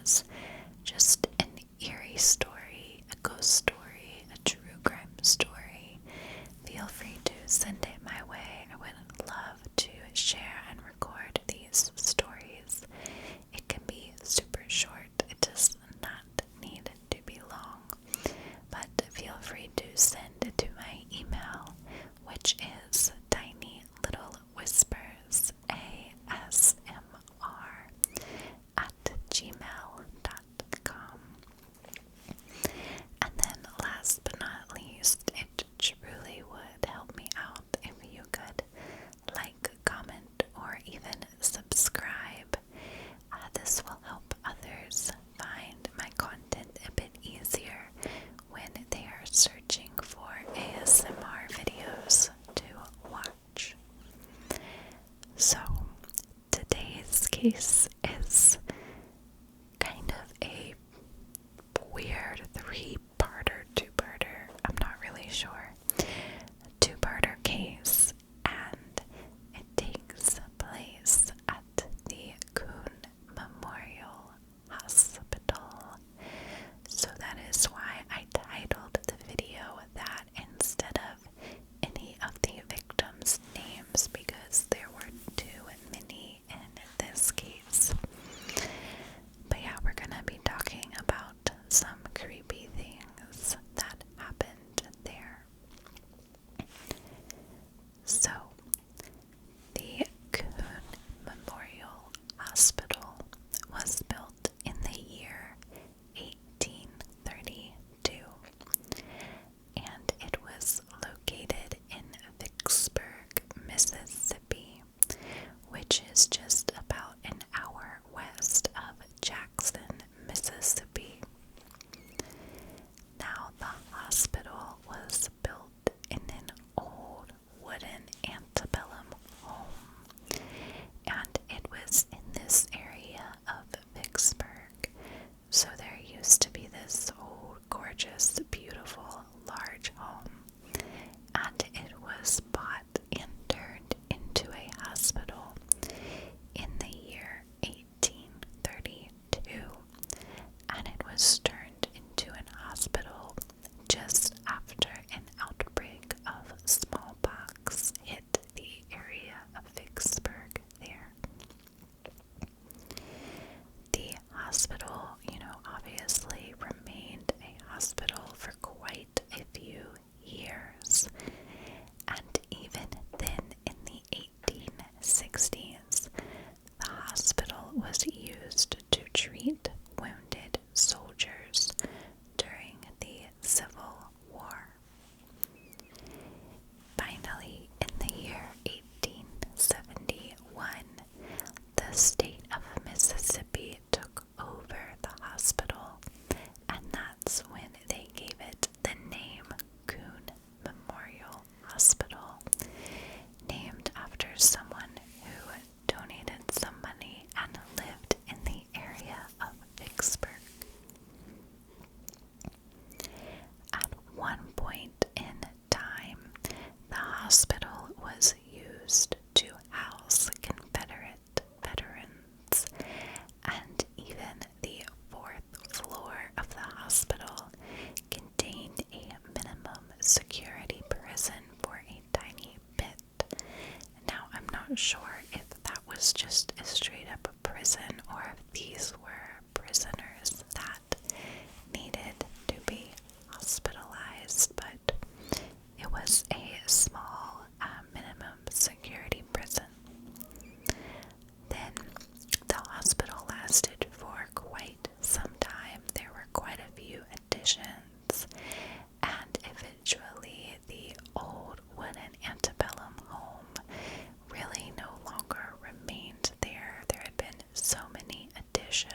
is just an eerie story, a ghost story, a true crime story, feel free to send it my way. I would love to share and record these stories. It can be super short, it does not need to be long, but feel free to send it to my email, which is tinylittlewhispersasmr@gmail.com. And then last but not least, it truly would help me out if you could like, comment, or even subscribe. This will help others find my content a bit easier when they are searching for ASMR videos to watch. So, today's case is kind of a weird three-parter, two-parter, I'm not really sure, two-parter case, and it takes place at the Kuhn Memorial Hospital. So that is why I titled the video that instead of any of the victims' names, because there were too many in this case. But yeah, we're gonna be talking about some creepy things that happened there. So, the Kuhn Memorial Hospital was built in the year 1832, and it was located in Vicksburg, Mississippi, which is just about an hour west of Jackson, Mississippi. Now, the hospital was built in an old wooden antebellum home, and it was in this area of Vicksburg. So there used to be this old, gorgeous, beautiful, large home, and it was bought and turned into a hospital in the year 1832, and it was turned into an hospital just after an outbreak of smallpox hit the area of Vicksburg there. The hospital, obviously remained a hospital for quite a few years, and even then in the 1860s, the hospital was used to treat wounded soldiers during the Civil War. Finally, in the year 1871, the state of Mississippi took over the hospital, and that's when they gave it the name Kuhn Memorial Hospital, named after someone who donated some money and lived in the area of Vicksburg. At one point in time, the hospital was used to house Confederate veterans, and even the fourth floor of the hospital contained a minimum security prison for a tiny bit. Now, I'm not sure if that was just a straight up prison or if these were prisoners that needed to be hospitalized, but it was a small minimum security prison. Then the hospital lasted for quite some time. There were quite a few additions, and eventually the old wooden antebellum home really no longer remained there. There had been so many additions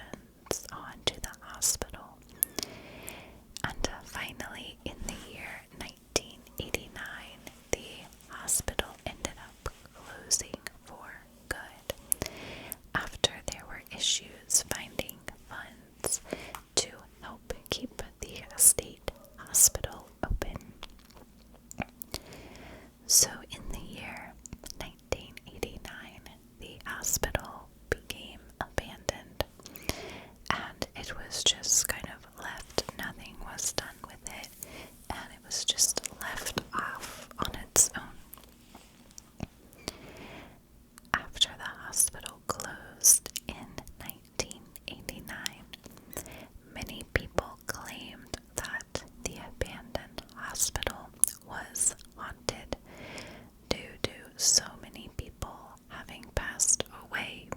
so many people having passed away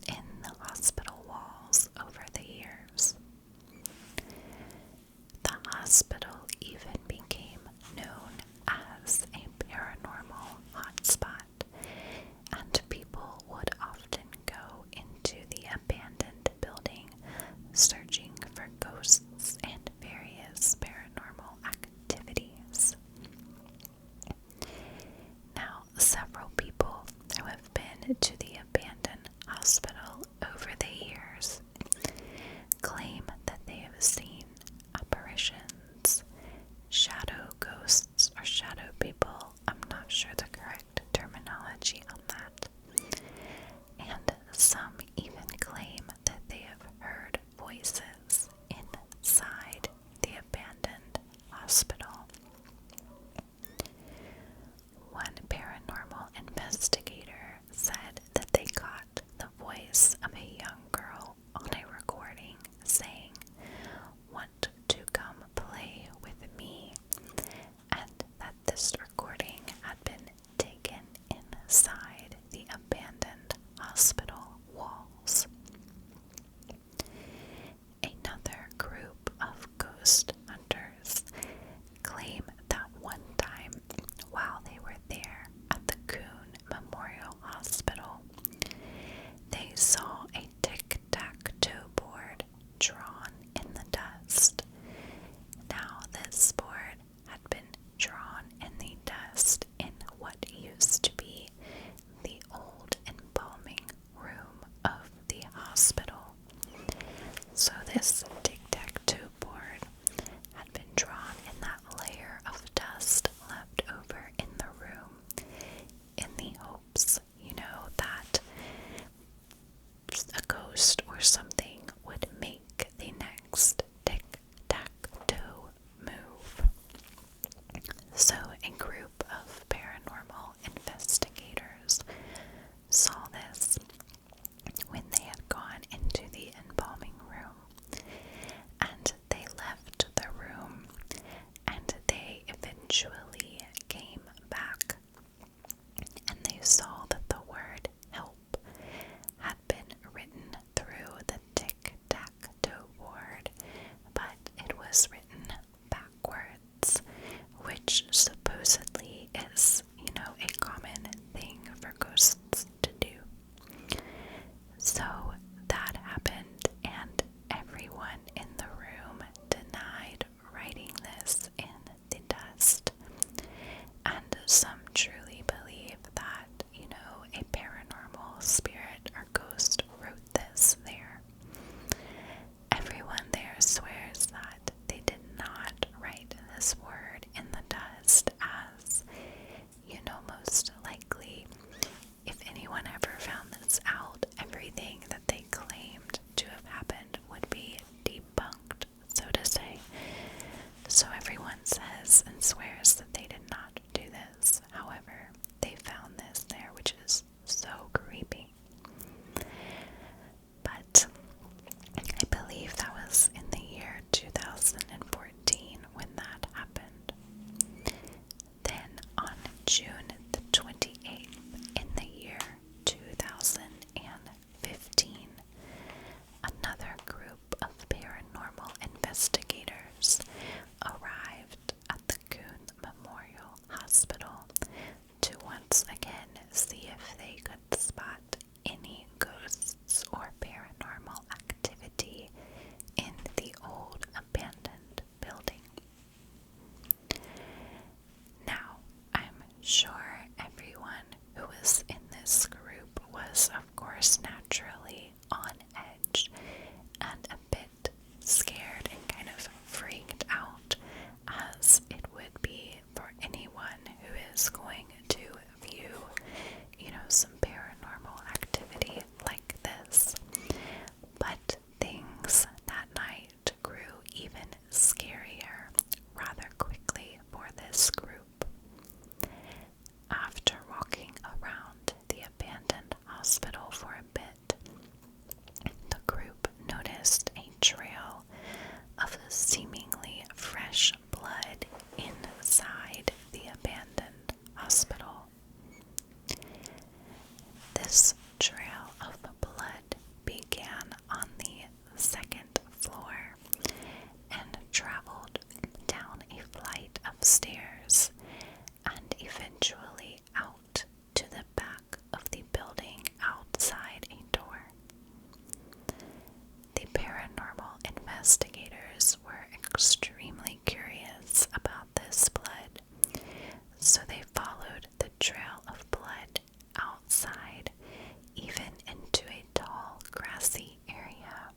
in the hospital walls over the years. The hospital even became known as a paranormal hotspot, and people would often go into the abandoned building searching for ghosts and various paranormal activities. Now, several people who have been to the abandoned hospital over the years claim that they have seen apparitions, shadow ghosts, or shadow people. I'm not sure the correct terminology on that. And some even claim that they have heard voices inside the abandoned hospital. One paranormal investigator said that they caught the voice of a young girl on a recording saying, "Want to come play with me?" and that this recording had been taken inside the abandoned hospital walls. Another group of ghost hunters claim that one time while they were there at the Kuhn Memorial Hospital, they saw a tic-tac-toe board drawn in the dust. Now, this board had been drawn in the dust in what used to be the old embalming room of the hospital. So this tic-tac-toe board had been drawn in that layer of dust left over in the room in the hopes, that a ghost or something would make the next tic-tac-toe move. So a group of paranormal investigators saw this when they had gone into the embalming room, and they left the room, and they eventually came back, and they saw that the word help had been written through the tic-tac-toe board, but it was written backwards, which supposedly is, a common thing for ghosts to do. So that happened, and everyone in the room denied writing this in the dust. And some truly believe that, a paranormal spirit or ghost wrote this there. Everyone there swears that they did not write this word in the dust, as, most likely, if anyone ever found this out, everything that they claimed to have happened would be debunked, so to say. So everyone says and swears that they did not do this. However, they found this there, which is so creepy. But I believe that was in the year 2014 when that happened. Then on June the 28th in the year 2015, another group of paranormal investigators arrived at the Kuhn Memorial Hospital to once again see if they could spot any ghosts or paranormal activity in the old abandoned building. Now, I'm sure everyone who was in this group was, of course, naturally on edge and a bit scared and kind of freaked out, as it would be for anyone who is going to view, some paranormal activity like this. But things that night grew even scarier rather quickly for this group. After walking around the abandoned hospital for a bit, the group noticed a trail of seemingly fresh blood inside the abandoned hospital. This trail of blood began on the second floor and traveled down a flight of stairs and eventually out to the back of the building outside a door. The paranormal investigators were extremely curious about this blood, so they followed the trail of blood outside, even into a tall, grassy area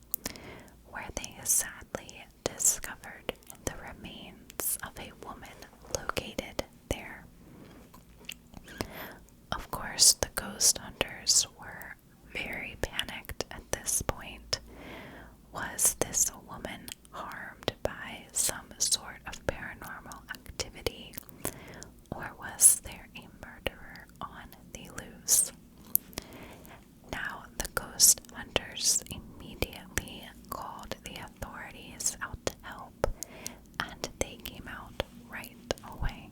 where they sadly discovered the remains of a woman located there. Of course, the ghost hunters were very panicked at this point. Was this woman harmed by some sort of paranormal activity, or was there a murderer on the loose? Now, the ghost hunters immediately called the authorities out to help, and they came out right away.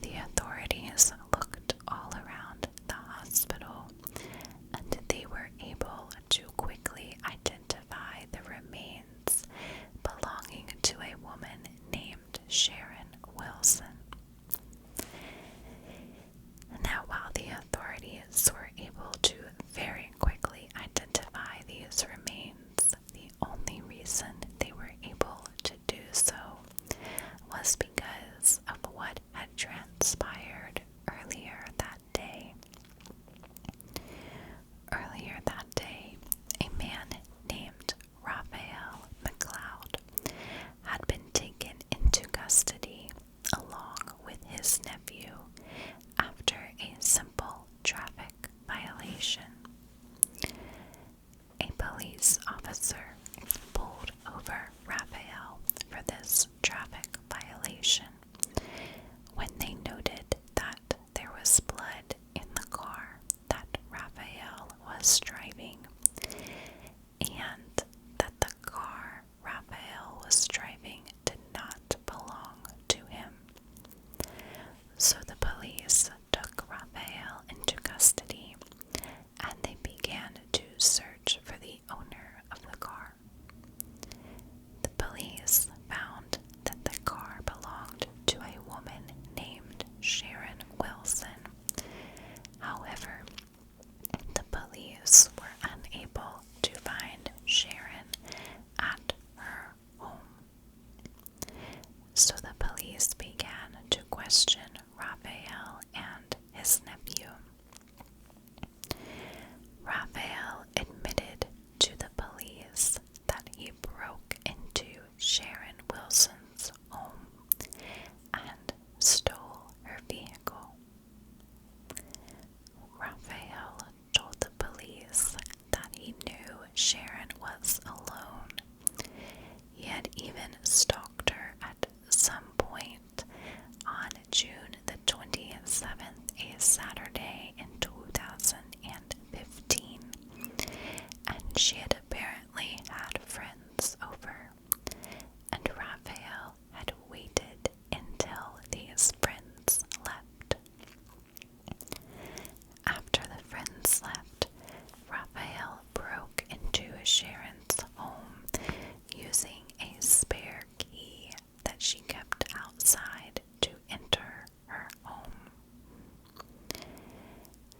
The authorities looked all around the hospital, and they were able to quickly identify the remains belonging to a woman named Sharon Wilson. Now, while the authorities were able to very quickly identify these remains, the only reason they were able to do so was because of what had transpired earlier that day. Earlier that day, a man named Raphael McLeod had been taken into custody along with his nephew after a simple traffic violation. A police officer pulled over Raphael for this traffic violation when they noted that there was blood in the car that Raphael was driving, and that the car Raphael was driving did not belong to him. So the police took Raphael into custody, and they began to search for the owner of the car. The police found that the car belonged to a woman named Sharon Wilson. However, the police were unable to find Sharon at her home. So the police began to question Raphael and his nephew. Raphael admitted to the police that he broke into Sharon Wilson's home and stole her vehicle. Raphael told the police that he knew Sharon was alone. He had even stalked her at some point on June the 27th, a Saturday in 2015, and she had apparently had friends over, and Raphael had waited until these friends left. After the friends left, Raphael broke into Sharon's home using a spare key that she kept outside to enter her home.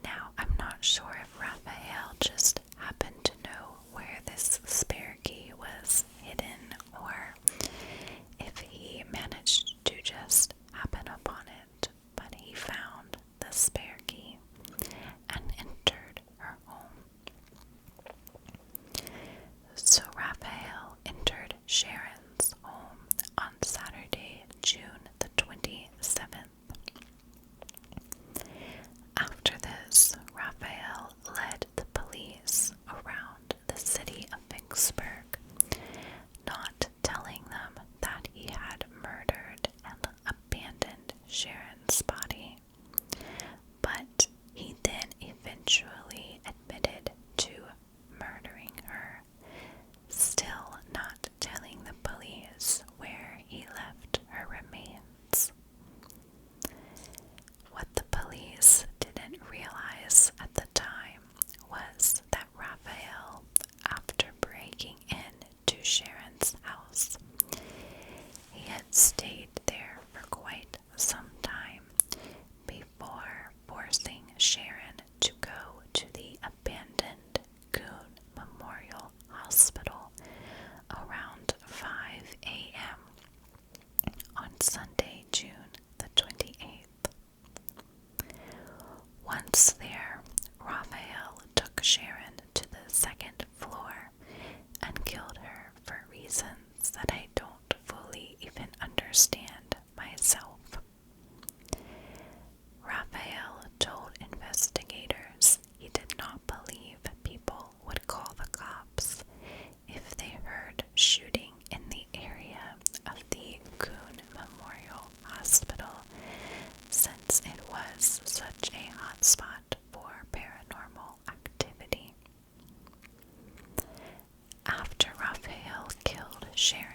Now, I'm not sure if Raphael just happened to know where Once there, Raphael took Sharon to the second floor and killed her for reasons that I don't fully even understand myself. Raphael told investigators he did not believe people would call the cops if they heard shooting in the area of the Kuhn Memorial Hospital, since it was such a hotspot for paranormal activity. After Raphael killed Sharon,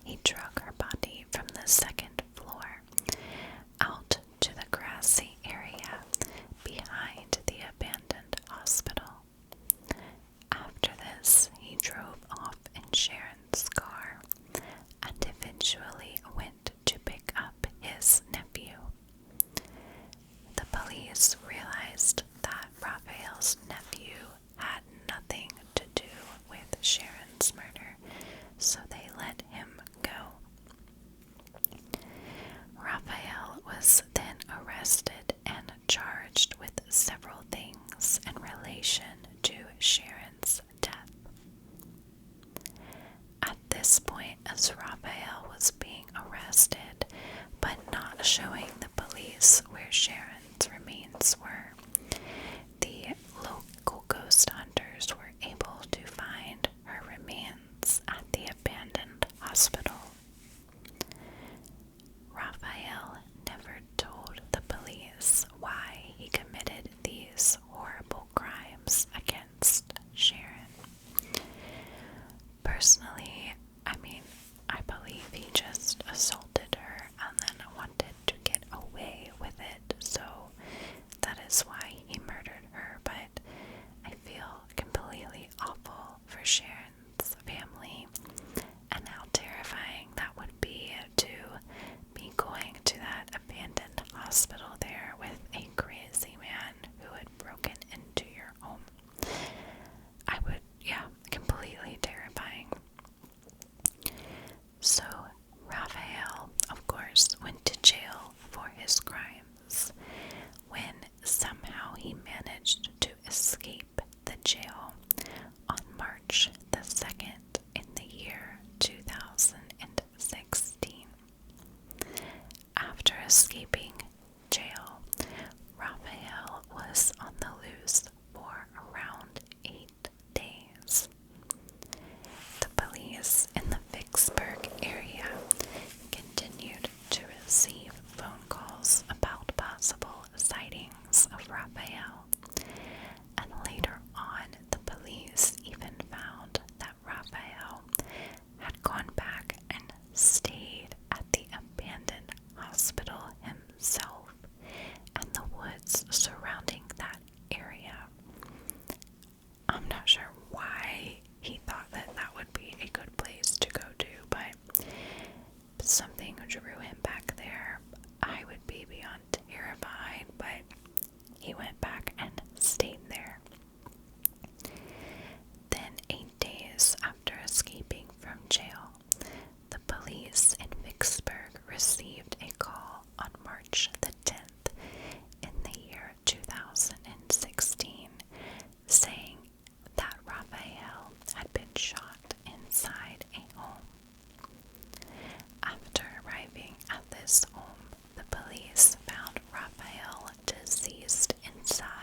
he drug her body from the second floor out to the grassy area behind the abandoned hospital. After this, he drove off in Sharon's car and eventually went to pick up his nephew. The police realized that Raphael's nephew had nothing to do with Sharon's murder, so they let him go. Raphael was then arrested and charged with several things in relation to Sharon's death. At this point, as Raphael was being arrested, but not showing the police where Sharon's remains were, the local ghost hunters were able to find her remains at the abandoned hospital. Raphael never told the police why he committed these horrible crimes against Sharon. Personally, I believe he just assaulted her and then wanted to get away with it, so that is why he murdered her, but I feel completely awful for Sharon's family and how terrifying that would be to be going to that abandoned hospital there with a crazy man who had broken into your home. Completely terrifying. So, Raphael, of course, went to jail for his crimes. When somehow he managed to escape the jail on March the 2nd in the year 2016. After escaping jail, Raphael was on the loose for around 8 days. The police in the Vicksburg area continued to receive phone calls about possible sightings of Raphael, and later on the police even found that Raphael had gone back and stayed at the abandoned hospital himself and the woods surrounding that area. I'm not sure why he thought that that would be a good place to go to, but something drew him back there. I would be beyond terrified, but he went back and stayed there. Then 8 days after escaping from jail, the police in Vicksburg received a call on March the 10th in the year 2016 saying that Raphael had been shot inside a home. After arriving at this home, the police found Raphael deceased inside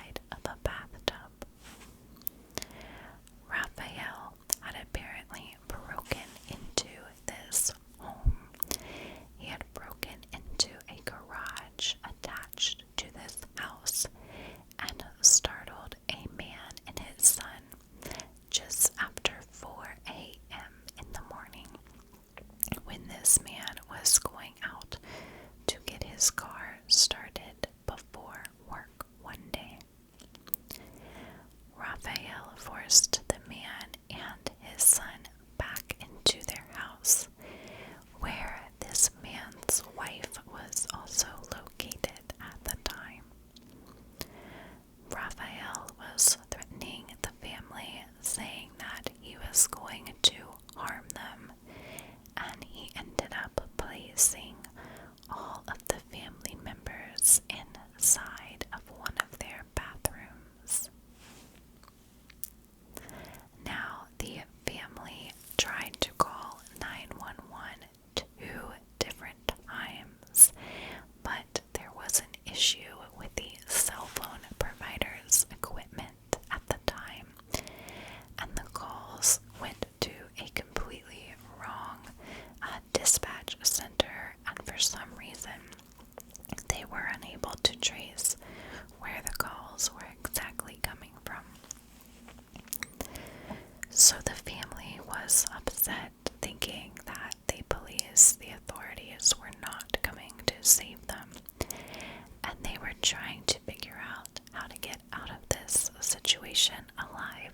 situation alive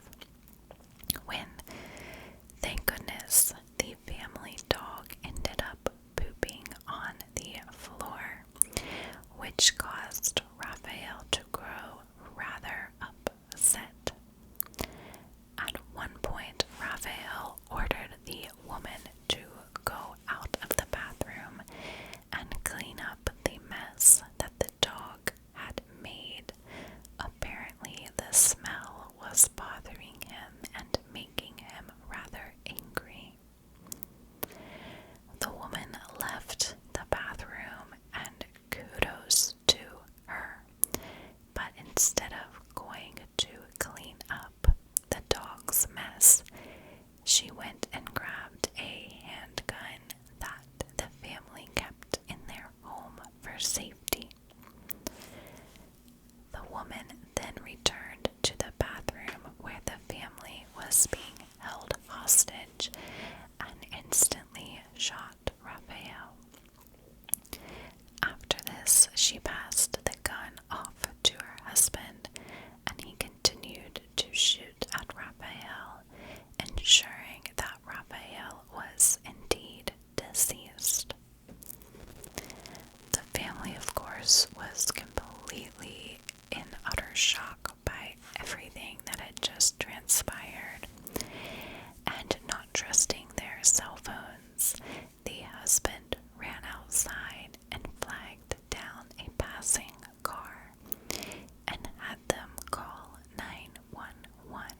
when, thank goodness, the family dog ended up pooping on the floor, which caused Raphael to grow rather upset. At one point, Raphael ordered the woman to go out of the bathroom and clean up the mess that the dog had made. Apparently, the smell was bothering him and making him rather angry. The woman left the bathroom, and kudos to her. But instead of going to clean up the dog's mess, she went and grabbed a handgun that the family kept in their home for safety. The woman then returned to the bathroom where the family was being held hostage and instantly shot Raphael. After this, she passed the gun off to her husband, and he continued to shoot at Raphael, ensuring that Raphael was indeed deceased. The family, of course, was completely in utter shock by everything that had just transpired, and not trusting their cell phones, the husband ran outside and flagged down a passing car and had them call 911.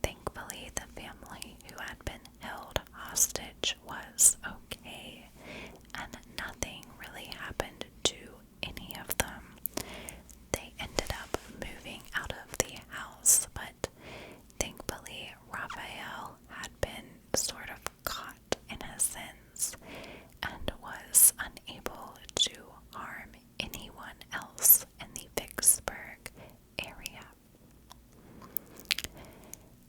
Thankfully, the family who had been held hostage was okay, and nothing really happened to any of them. They ended up moving out of the house, but thankfully, Raphael had been sort of caught in his sins and was unable to harm anyone else in the Vicksburg area.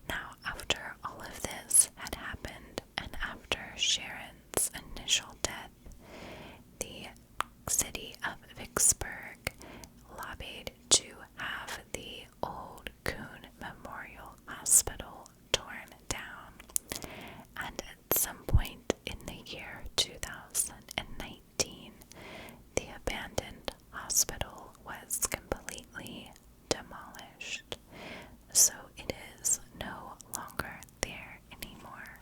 Now, after all of this had happened, and after Sharon's initial death, the city of Vicksburg lobbied to have the old Kuhn Memorial Hospital torn down, and at some point in the year 2019, the abandoned hospital was completely demolished, so it is no longer there anymore.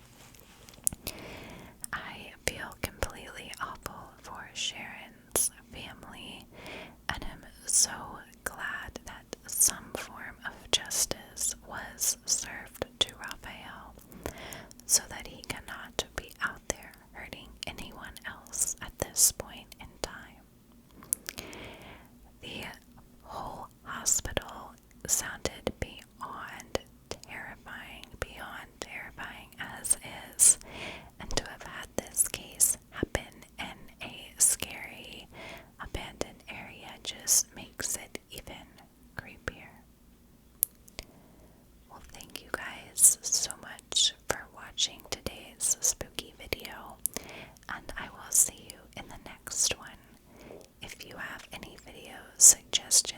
I feel completely awful for Sharon's family, and am so glad that some form of justice was served to Raphael, so that he cannot be out there hurting anyone else at this point in time. The whole hospital sounded beyond terrifying as is, and to have had this case happen in a scary, abandoned area just makes it even creepier. Well, thank you guys so much for watching today's spooky video, and I will see you in the next one. If you have any video suggestions